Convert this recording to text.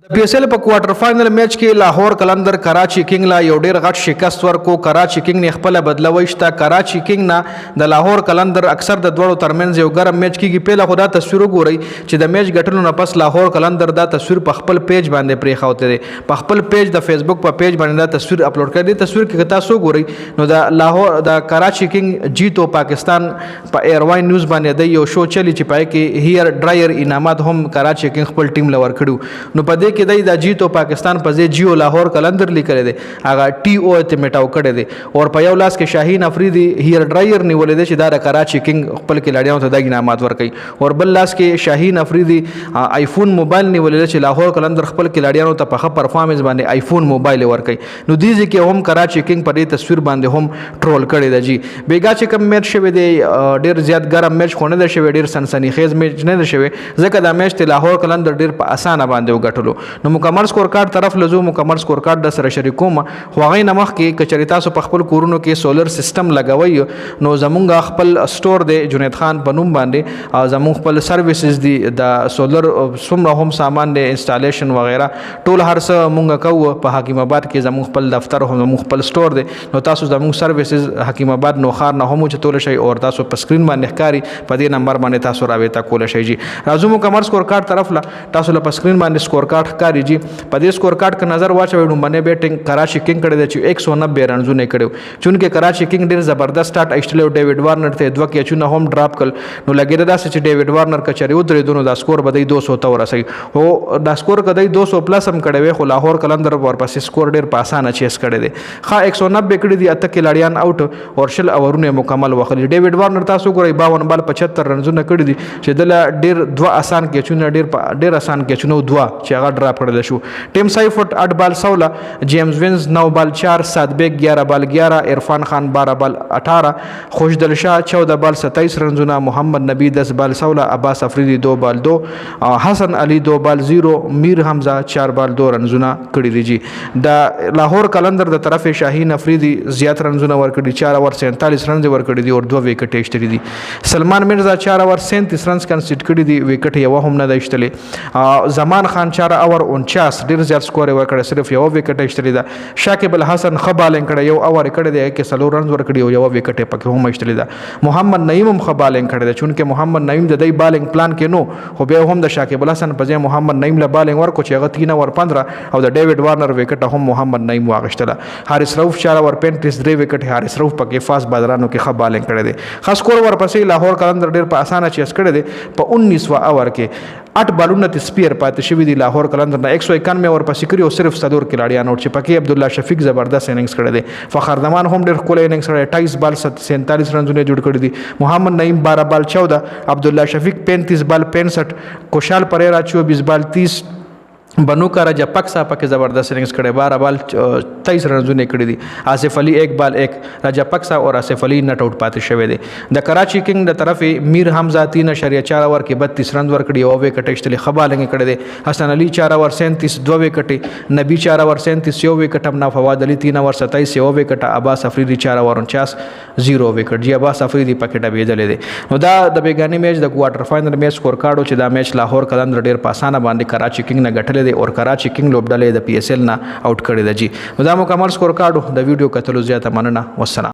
د پی ایس ایل په کوارټر فائنل میچ کې لاهور قلندر کراچي کینګ لا یو ډیر غټ شکست ورکو. کراچي کینګ نه خپل بدلوي شته. کراچي کینګ نه د لاهور قلندر اکثر د دوړو ترمنځ یو ګرم میچ کیږي. پیله خدا تصویر وګورئ چې د میچ ګټلو نه پس لاهور قلندر دا تصویر په خپل پیج باندې پرې خاوته دي. په خپل پیج د فیسبوک په پیج باندې دا تصویر اپلوډ کړی. تصویر کې تاسو وګورئ نو د لاهور د کراچي کینګ جیتو پاکستان په ایروان نیوز باندې د یو شو چلی چې پای کې هیر ډرایر انعامات هم کراچي کینګ خپل ټیم لور کړو. نو په دې کې د جیتو پاکستان په ځای جیو لاهور قلندر لیکل دي هغه ټي او ته میټاو کړی دي او په یو لاس کې شاهین افریدي هیر ډرایر نیولې دي چې دا د کراچي کینګ خپل کلاډیانو ته د انعامات ورکړي او بل لاس کې شاهین افریدي آیفون موبایل نیولې دي چې لاهور قلندر خپل کلاډیانو ته په ښه پرفارمنس باندې آیفون موبایل ورکړي. نو دې ځکه هم کراچي کینګ په دې تصویر باندې هم ټرول کړی دی. جی بیګا چې کوم میچ شوی دی ډیر زیات ګرم میچ خو نه دی شوی, ډیر سنسنی خیز میچ نه دی شوی ځکه دا میچ ته لاهور قلندر ډیر په اسانه باندې وګټلو. نو مکمل سکور کارت طرف لزو مکمل سکور کارت د سره شریکوم خو هغه نه مخ کې کچری تاسو په خپل کورونو کې سولر سیستم لګوي نو زمونږ خپل سٹور دی جنید خان بنوم باندې زمونږ خپل سرویسز دی د سولر څومره هم سامان دی انسټالیشن وغیرہ ټول هر څه مونږ کوو په حکیم آباد کې زمونږ خپل دفتر هم زمونږ خپل سٹور دی. نو تاسو زمونږ سرویسز حکیم آباد نوخار نه هم چتول شي او تاسو په سکرین باندې ښکاری په دې نمبر باندې تاسو رابطه کول شي. جی راځو مکمل سکور کارت طرف لا تاسو په سکرین باندې سکور کارت ښکاری. جی په دې سکور کارت کې نظر واچوي نو باندې بیټینګ کراچي کینګ کړی دی چې 190 رنزونه کړو چونکه کراچي کینګ ډیر زبردست سٹارټ ایستلو. ډیوډ وارنر ته دوه کیچونه هم ډراپ کړ نو لګیدا دا چې ډیوډ وارنر کچری ودرې دونو دا سکور بدای 200 ته ورسي او دا سکور کدی 200 پلس هم کړی وي خو لاهور قلندر ورپسې سکور ډیر په اسانه چیس کړی دی. ښه 190 کړی دی اته کې لاړیان آوټ او شل اورونه مکمل وخلی. ډیوډ وارنر تاسو ګورئ 52 بال 75 رنزونه کړی دي چې دل ډیر دوه اسان کیچونه ډیر اسان کیچونه دوه چې هغه ډراپ کړل شو. ټیم سایفوت 8 بال 16, جیمز وینز 9 بال 4, صادبیک 11 بال 11, عرفان خان 12 بال 18, خوشدل شاه 14 بال 27 رنزونه, محمد نبی 10 بال 16, عباس افریدی 2 بال 2, حسن علی 2 بال 0, میر حمزه 4 بال 2 رنزونه کړي دي. جی د لاهور قلندر د طرف شاهین افریدی زیات رنزونه ورکړي 4 اور 47 رنز ورکړي دي او 2 وکټ ایستري دي. سلمان مرزا 4 اور 37 رنز کنسیډ کړي دي, وکټ یو هم نه دی ایستلې. زمان خان 4 اور 49 ډیر زیات سکور ورکړی, صرف یو وکټ ایستلی ده. شاکب الحسن ښه بالینګ کړی, یو اور کړی دی کې 4 رنز ورکړي او یو وکټ پکې هم ایستلی ده. محمد نعیم هم ښه بالینګ کړی دی چونکه محمد نعیم د دې بالینګ پلان کې نو خو بیا هم د شاکب الحسن په ځای محمد نعیم له بالینګ ورکو چې هغه 3 اور 15 او د ډیوډ وارنر وکټ هم محمد نعیم واغشتله. حارث رؤف 4 اور 35 3 وکټ حارث رؤف پکې فاست بازارانو کې ښه بالینګ کړی دی. خاص کور ورپسې لاهور قلندر ډیر په اسانه چیس کړی دی. په 19 اور کې 8 بالونه ته سپیر پاتې شوی دی لاهور قلندر نه 191 ورپسې کړی او صرف صدور کلاډیان او چې پکې عبد الله شفیق زبردست اننګز کړی دی. فخر زمان هم ډیر کول اننګز کړی 28 بال 47 رنزونه جوړ کړی دي. محمد نعیم 12 بال 14, عبد الله شفیق 35 بال 65, کوشال پریرا 24 بال 30, بنو کا رجا پکسا پکې زبردست اننګز کړی 12 بال 23 رنزونه کړی دي. آصف علي 1 بال 1, رجا پکسا او آصف علي نټ آوټ پاتې شوی دی. د کراچي کینګ د طرف میر حمزه 3.4 اور کې 32 رن ورکړي او وکټ ایستلی خبالنګ کړی دی. حسن علي 4 اور 37 2 وکټ, نبی 4 اور 37 یو وکټ هم نه, فواد علي 3 اور 27 یو وکټ, عباس افریدی 4 اور 49 0 وکټ. جی عباس افریدی پکې ډبېدل دي. نو دا د بیګانی میچ د کوارټر فائنل میچ سکور کارډو چې دا میچ لاهور قلندر ډیر په اسانه باندې کراچي کینګ نه ګټل دي او کراچي کینګ لوبډلې د پی ایس ایل نه آوټ کړی دی. جی دا مکمل سکور کارډو د ویډیو کتلو زیاته مننه. والسلام.